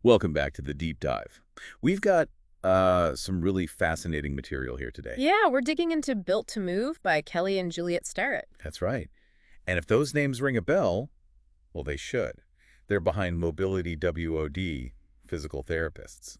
Welcome back to the deep dive. We've got some really fascinating material here today. Yeah, we're digging into Built to Move by Kelly and Juliet Starrett. That's right. And if those names ring a bell, well, they should. They're behind Mobility WOD physical therapists.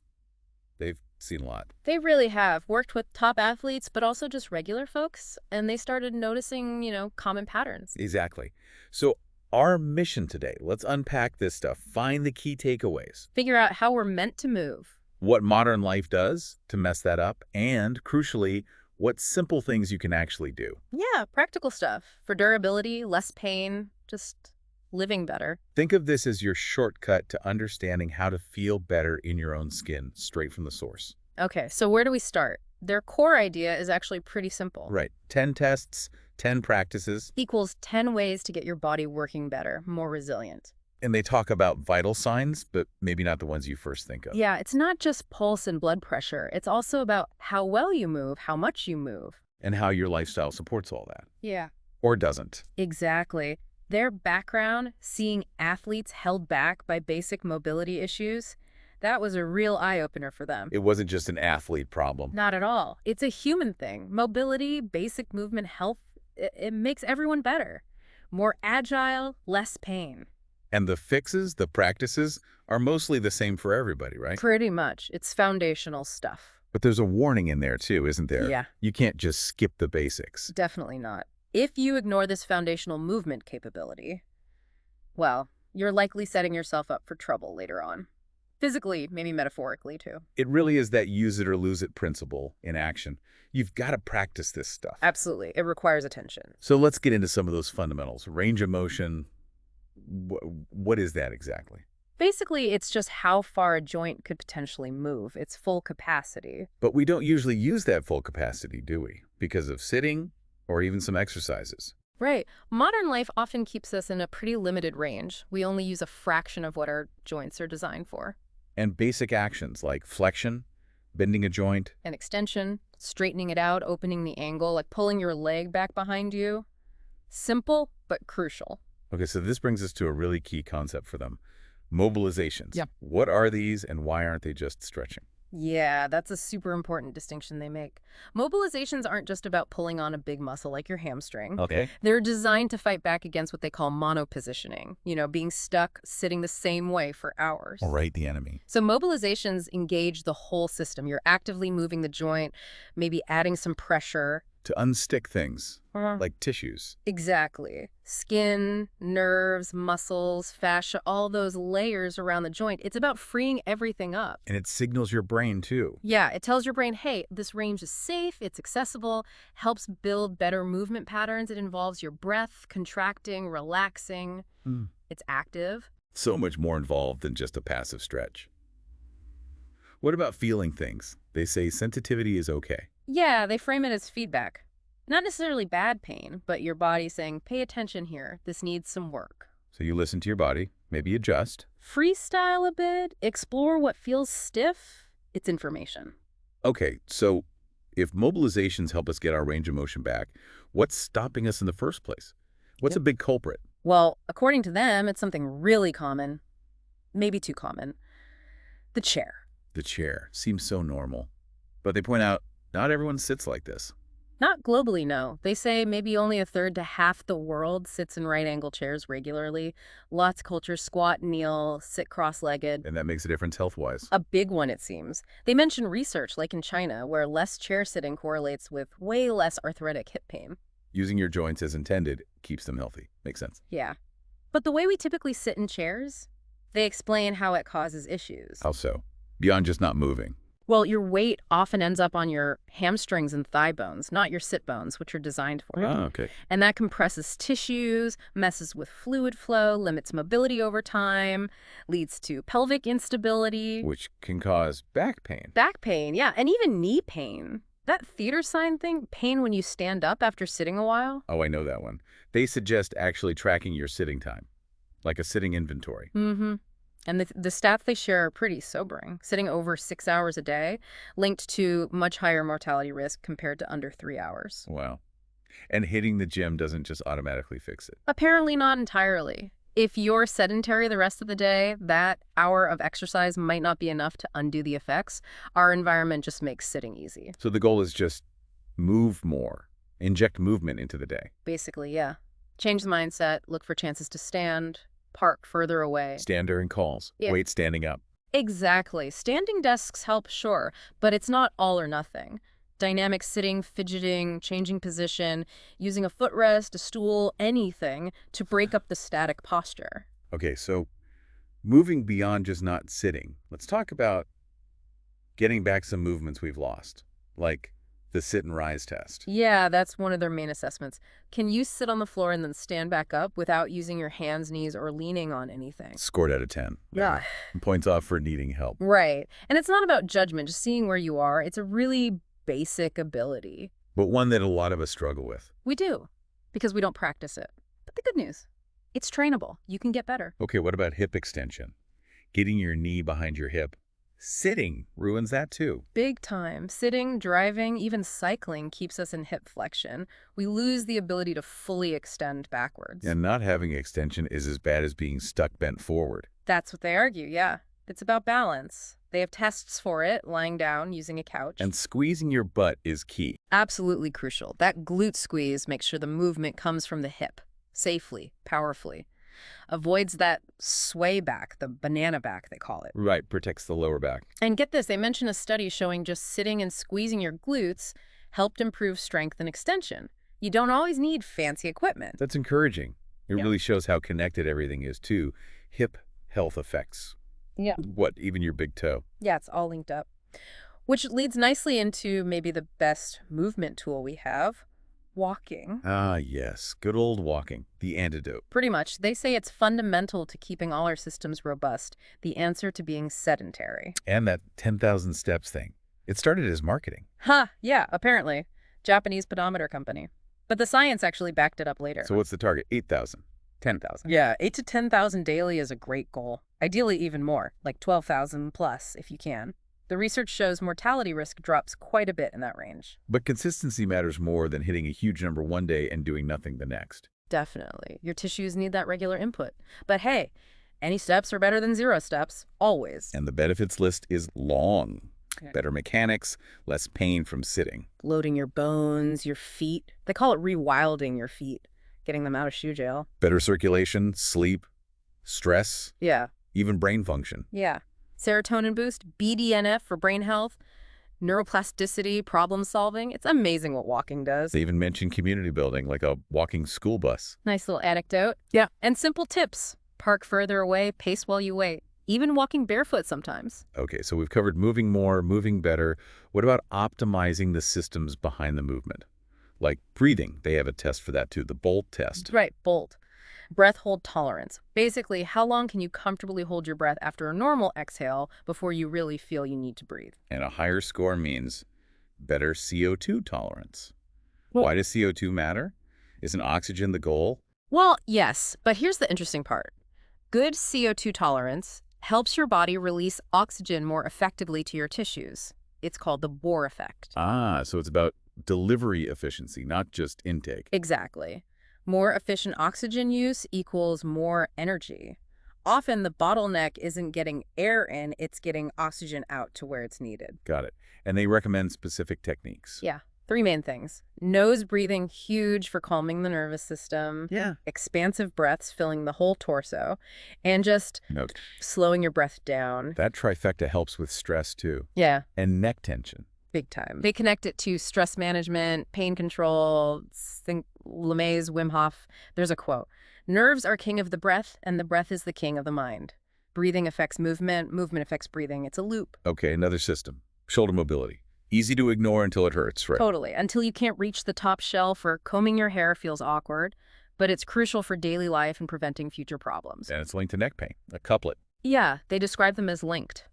They've seen a lot. They really have worked with top athletes, but also just regular folks, and they started noticing, common patterns. Exactly. So our mission today, let's unpack this stuff, find the key takeaways, Figure out how we're meant to move. what modern life does to mess that up, and crucially, what simple things you can actually do. Yeah, practical stuff for durability, less pain, just living better. Think of this as your shortcut to understanding how to feel better in your own skin, straight from the source. Okay, so where do we start? Their core idea is actually pretty simple. Right. 10 tests, 10 practices, Equals 10 ways to get your body working better, more resilient. and they talk about vital signs, but maybe not the ones you first think of. Yeah, it's not just pulse and blood pressure. It's also about how well you move, how much you move. And how your lifestyle supports all that. Yeah. Or doesn't. Exactly. Their background, seeing athletes held back by basic mobility issues, that was a real eye-opener for them. It wasn't just an athlete problem. Not at all. It's a human thing. Mobility, basic movement, health, it makes everyone better. More agile, less pain. And the fixes, the practices, are mostly the same for everybody, right? Pretty much. It's foundational stuff. But there's a warning in there too, isn't there? Yeah. You can't just skip the basics. Definitely not. If you ignore this foundational movement capability, well, you're likely setting yourself up for trouble later on. Physically, maybe metaphorically too. It really is that use it or lose it principle in action. You've got to practice this stuff. Absolutely. It requires attention. So let's get into some of those fundamentals. Range of motion, what is that exactly? Basically, it's just how far a joint could potentially move, its full capacity. But we don't usually use that full capacity, do we? Because of sitting or even some exercises. Right. Modern life often keeps us in a pretty limited range. We only use a fraction of what our joints are designed for. And basic actions like flexion, bending a joint. An extension, straightening it out, opening the angle, like pulling your leg back behind you. Simple, but crucial. Okay, so this brings us to a really key concept for them. Mobilizations. Yeah. What are these and why aren't they just stretching? Yeah, that's a super important distinction they make. Mobilizations aren't just about pulling on a big muscle like your hamstring. Okay. They're designed to fight back against what they call monopositioning, being stuck sitting the same way for hours. All right, the enemy. So mobilizations engage the whole system. You're actively moving the joint, maybe adding some pressure. To unstick things, Uh, like tissues. Exactly. Skin, nerves, muscles, fascia, all those layers around the joint. It's about freeing everything up. And it signals your brain, too. Yeah, it tells your brain, hey, this range is safe, it's accessible, helps build better movement patterns. It involves your breath, contracting, relaxing. Hmm. It's active. So much more involved than just a passive stretch. What about feeling things? They say sensitivity is okay. Yeah, they frame it as feedback. Not necessarily bad pain, but your body saying, pay attention here, this needs some work. So you listen to your body, maybe adjust. Freestyle a bit, explore what feels stiff. It's information. Okay, so if mobilizations help us get our range of motion back, what's stopping us in the first place? What's a Yep. big culprit? Well, according to them, it's something really common, maybe too common. The chair. The chair seems so normal. But they point out, not everyone sits like this. Not globally, no. They say maybe only a third to half the world sits in right-angle chairs regularly. Lots of cultures squat, kneel, sit cross-legged. And that makes a difference health-wise. A big one, it seems. They mention research, like in China, where less chair sitting correlates with way less arthritic hip pain. Using your joints as intended keeps them healthy. Makes sense. Yeah. But the way we typically sit in chairs, they explain how it causes issues. How so? Beyond just not moving. Well, your weight often ends up on your hamstrings and thigh bones, not your sit bones, which are designed for it. Ah, okay. And that compresses tissues, messes with fluid flow, limits mobility over time, leads to pelvic instability, Which can cause back pain. back pain, yeah, and even knee pain. That theater sign thing, pain when you stand up after sitting a while. Oh, I know that one. They suggest actually tracking your sitting time, like a sitting inventory. Mm-hmm. And the stats they share are pretty sobering. Sitting over 6 hours a day, linked to much higher mortality risk compared to under 3 hours. Wow. And hitting the gym doesn't just automatically fix it. Apparently not entirely. If you're sedentary the rest of the day, that hour of exercise might not be enough to undo the effects. Our environment just makes sitting easy. So the goal is just move more, inject movement into the day. Basically, yeah. Change the mindset, look for chances to stand, park further away. Stand during calls, Yeah. wait standing up. Exactly. Standing desks help, sure, but it's not all or nothing. Dynamic sitting, fidgeting, changing position, using a footrest, a stool, anything to break up the static posture. Okay, so moving beyond just not sitting, let's talk about getting back some movements we've lost, like the sit and rise test. Yeah, that's one of their main assessments. Can you sit on the floor and then stand back up without using your hands, knees, or leaning on anything? Scored out of 10. Yeah. Points off for needing help. Right. And it's not about judgment, just seeing where you are. It's a really basic ability. But one that a lot of us struggle with. We do, because we don't practice it. But the good news, it's trainable. You can get better. Okay, what about hip extension? Getting your knee behind your hip. Sitting ruins that too. Big time. Sitting, driving, even cycling keeps us in hip flexion. We lose the ability to fully extend backwards. And not having extension is as bad as being stuck bent forward. That's what they argue, yeah. It's about balance. They have tests for it, lying down, using a couch. And squeezing your butt is key. Absolutely crucial. That glute squeeze makes sure the movement comes from the hip, safely, powerfully. Avoids that sway back, the banana back, they call it. Right, protects the lower back. And get this, they mention a study showing just sitting and squeezing your glutes helped improve strength and extension. You don't always need fancy equipment. That's encouraging. It Yeah. really shows how connected everything is too. Hip health effects. Yeah. What, even your big toe? Yeah, it's all linked up. Which leads nicely into maybe the best movement tool we have, walking. Ah, yes. Good old walking. The antidote. Pretty much. They say it's fundamental to keeping all our systems robust, the answer to being sedentary. And that 10,000 steps thing. It started as marketing. Yeah, apparently. Japanese pedometer company. But the science actually backed it up later. So what's the target? 8,000. 10,000. Yeah, 8 to 10,000 daily is a great goal. Ideally even more, like 12,000 plus if you can. The research shows mortality risk drops quite a bit in that range. But consistency matters more than hitting a huge number one day and doing nothing the next. Definitely. Your tissues need that regular input. But hey, any steps are better than 0 steps, always. And the benefits list is long. Yeah. Better mechanics, less pain from sitting. Loading your bones, your feet. They call it rewilding your feet, getting them out of shoe jail. Better circulation, sleep, stress, Yeah. even brain function. Yeah. Serotonin boost, BDNF for brain health, neuroplasticity, problem solving. It's amazing what walking does. They even mention community building, like a walking school bus. Nice little anecdote. Yeah. And simple tips. Park further away, pace while you wait. Even walking barefoot sometimes. Okay, so we've covered moving more, moving better. What about optimizing the systems behind the movement? Like breathing, they have a test for that too, the BOLT test. Right, BOLT. Breath hold tolerance. Basically, how long can you comfortably hold your breath after a normal exhale before you really feel you need to breathe? And a higher score means better CO2 tolerance. Well- Why does CO2 matter? Isn't oxygen the goal? Well, yes, but here's the interesting part. Good CO2 tolerance helps your body release oxygen more effectively to your tissues. It's called the Bohr effect. Ah, so it's about delivery efficiency, not just intake. Exactly. More efficient oxygen use equals more energy. Often the bottleneck isn't getting air in, it's getting oxygen out to where it's needed. Got it. And they recommend specific techniques. Yeah, 3 main things. Nose breathing, huge for calming the nervous system. Yeah. Expansive breaths filling the whole torso. And just Note, slowing your breath down. that trifecta helps with stress too. Yeah, And neck tension. big time. They connect it to stress management, pain control, think LeMay's, Wim Hof. There's a quote. Nerves are king of the breath, and the breath is the king of the mind. Breathing affects movement, movement affects breathing. It's a loop. Okay, another system. Shoulder mobility. Easy to ignore until it hurts, right? Totally. Until you can't reach the top shelf or combing your hair feels awkward, but it's crucial for daily life and preventing future problems. And it's linked to neck pain. A couplet. Yeah, they describe them as linked.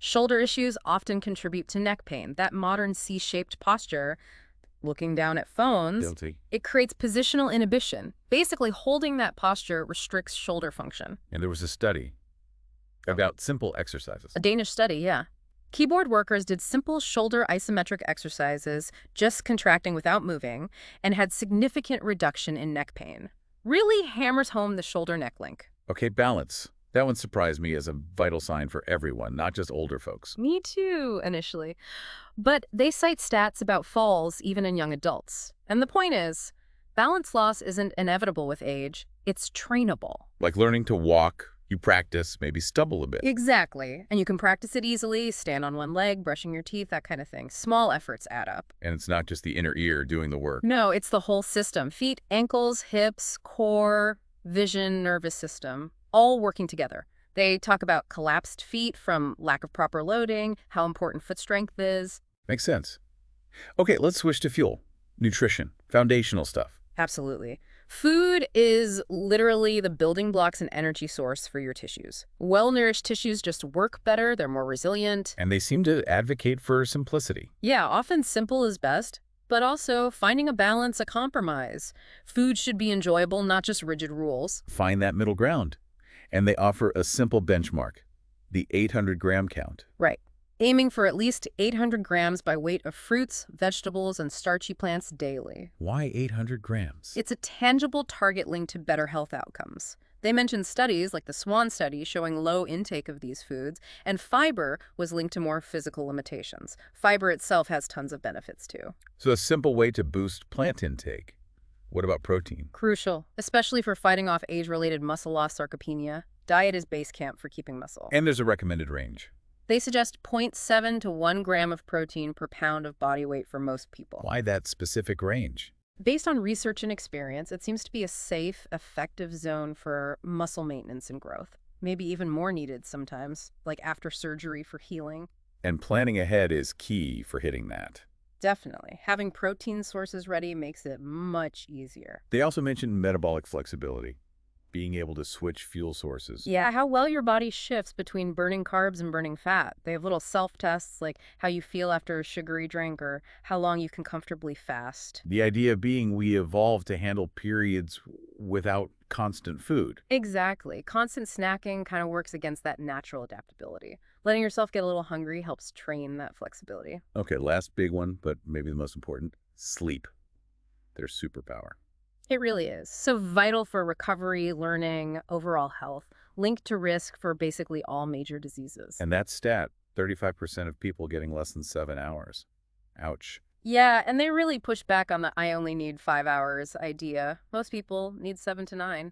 Shoulder issues often contribute to neck pain. That modern C-shaped posture, looking down at phones, Guilty. it creates positional inhibition. Basically, holding that posture restricts shoulder function. And there was a study about simple exercises. A Danish study, yeah. Keyboard workers did simple shoulder isometric exercises, just contracting without moving, and had significant reduction in neck pain. Really hammers home the shoulder-neck link. Okay, balance. That one surprised me as a vital sign for everyone, not just older folks. Me too, initially. But they cite stats about falls even in young adults. And the point is, balance loss isn't inevitable with age, it's trainable. Like learning to walk, you practice, maybe stumble a bit. Exactly. And you can practice it easily, stand on one leg, brushing your teeth, that kind of thing. Small efforts add up. And it's not just the inner ear doing the work. No, it's the whole system. Feet, ankles, hips, core, vision, nervous system, all working together. They talk about collapsed feet from lack of proper loading, how important foot strength is. Makes sense. Okay, let's switch to fuel. Nutrition, foundational stuff. Absolutely. Food is literally the building blocks and energy source for your tissues. Well-nourished tissues just work better, they're more resilient. And they seem to advocate for simplicity. Yeah, often simple is best, but also finding a balance, a compromise. Food should be enjoyable, not just rigid rules. Find that middle ground. And they offer a simple benchmark, the 800-gram count. Right. Aiming for at least 800 grams by weight of fruits, vegetables, and starchy plants daily. Why 800 grams? It's a tangible target linked to better health outcomes. They mentioned studies like the SWAN study showing low intake of these foods, and fiber was linked to more physical limitations. Fiber itself has tons of benefits too. So a simple way to boost plant intake. What about protein? Crucial, especially for fighting off age-related muscle loss sarcopenia. Diet is base camp for keeping muscle. And there's a recommended range. They suggest 0.7 to 1 gram of protein per pound of body weight for most people. Why that specific range? Based on research and experience, it seems to be a safe, effective zone for muscle maintenance and growth. Maybe even more needed sometimes, like after surgery for healing. And planning ahead is key for hitting that. Definitely. Having protein sources ready makes it much easier. They also mentioned metabolic flexibility, being able to switch fuel sources. Yeah, how well your body shifts between burning carbs and burning fat. They have little self-tests like how you feel after a sugary drink or how long you can comfortably fast. The idea being we evolved to handle periods without constant food. Exactly. Constant snacking kind of works against that natural adaptability. Letting yourself get a little hungry helps train that flexibility. Okay, last big one, but maybe the most important, sleep. Their superpower. It really is. So vital for recovery, learning, overall health, linked to risk for basically all major diseases. And that stat, 35% of people getting less than 7 hours. Ouch. Yeah, and they really push back on the I only need 5 hours idea. Most people need 7 to 9.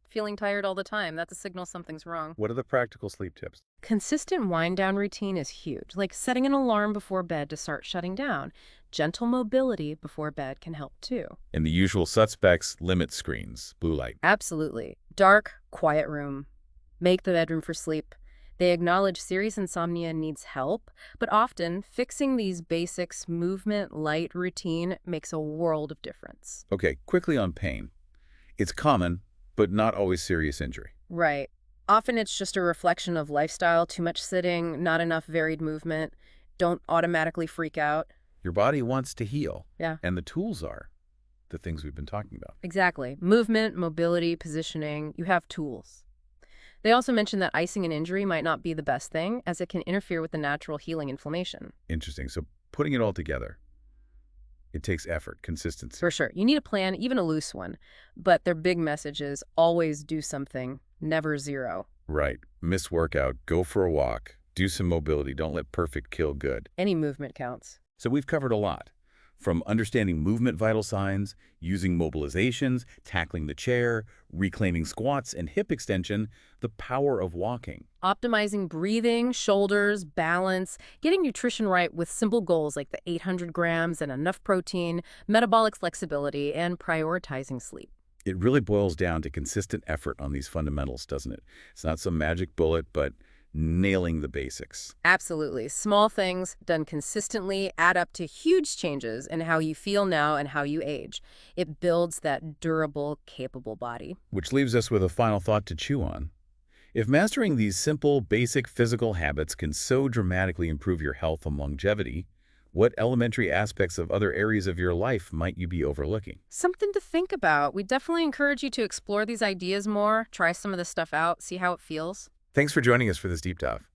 Feeling tired all the time, that's a signal something's wrong. What are the practical sleep tips? Consistent wind-down routine is huge, like setting an alarm before bed to start shutting down. Gentle mobility before bed can help too. And the usual suspects, limit screens, blue light. Absolutely. Dark, quiet room. Make the bedroom for sleep. They acknowledge serious insomnia needs help, but often fixing these basics, movement, light, routine, makes a world of difference. Okay, quickly on pain. It's common, but not always serious injury. Right. Often it's just a reflection of lifestyle, too much sitting, not enough varied movement. Don't automatically freak out. Your body wants to heal. Yeah. And the tools are the things we've been talking about. Exactly. Movement, mobility, positioning, you have tools. They also mention that icing an injury might not be the best thing, as it can interfere with the natural healing inflammation. Interesting. So putting it all together, it takes effort, consistency. For sure. You need a plan, even a loose one. But their big message is always do something, never zero. Right. Miss workout, go for a walk, do some mobility. Don't let perfect kill good. Any movement counts. So we've covered a lot. From understanding movement vital signs, using mobilizations, tackling the chair, reclaiming squats and hip extension, the power of walking. Optimizing breathing, shoulders, balance, getting nutrition right with simple goals like the 800 grams and enough protein, metabolic flexibility, and prioritizing sleep. It really boils down to consistent effort on these fundamentals, doesn't it? It's not some magic bullet, but nailing the basics. Absolutely. Small things done consistently add up to huge changes in how you feel now and how you age. It builds that durable, capable body. Which leaves us with a final thought to chew on. If mastering these simple, basic physical habits can so dramatically improve your health and longevity, what elementary aspects of other areas of your life might you be overlooking? Something to think about. We definitely encourage you to explore these ideas more, try some of this stuff out, see how it feels. Thanks for joining us for this deep dive.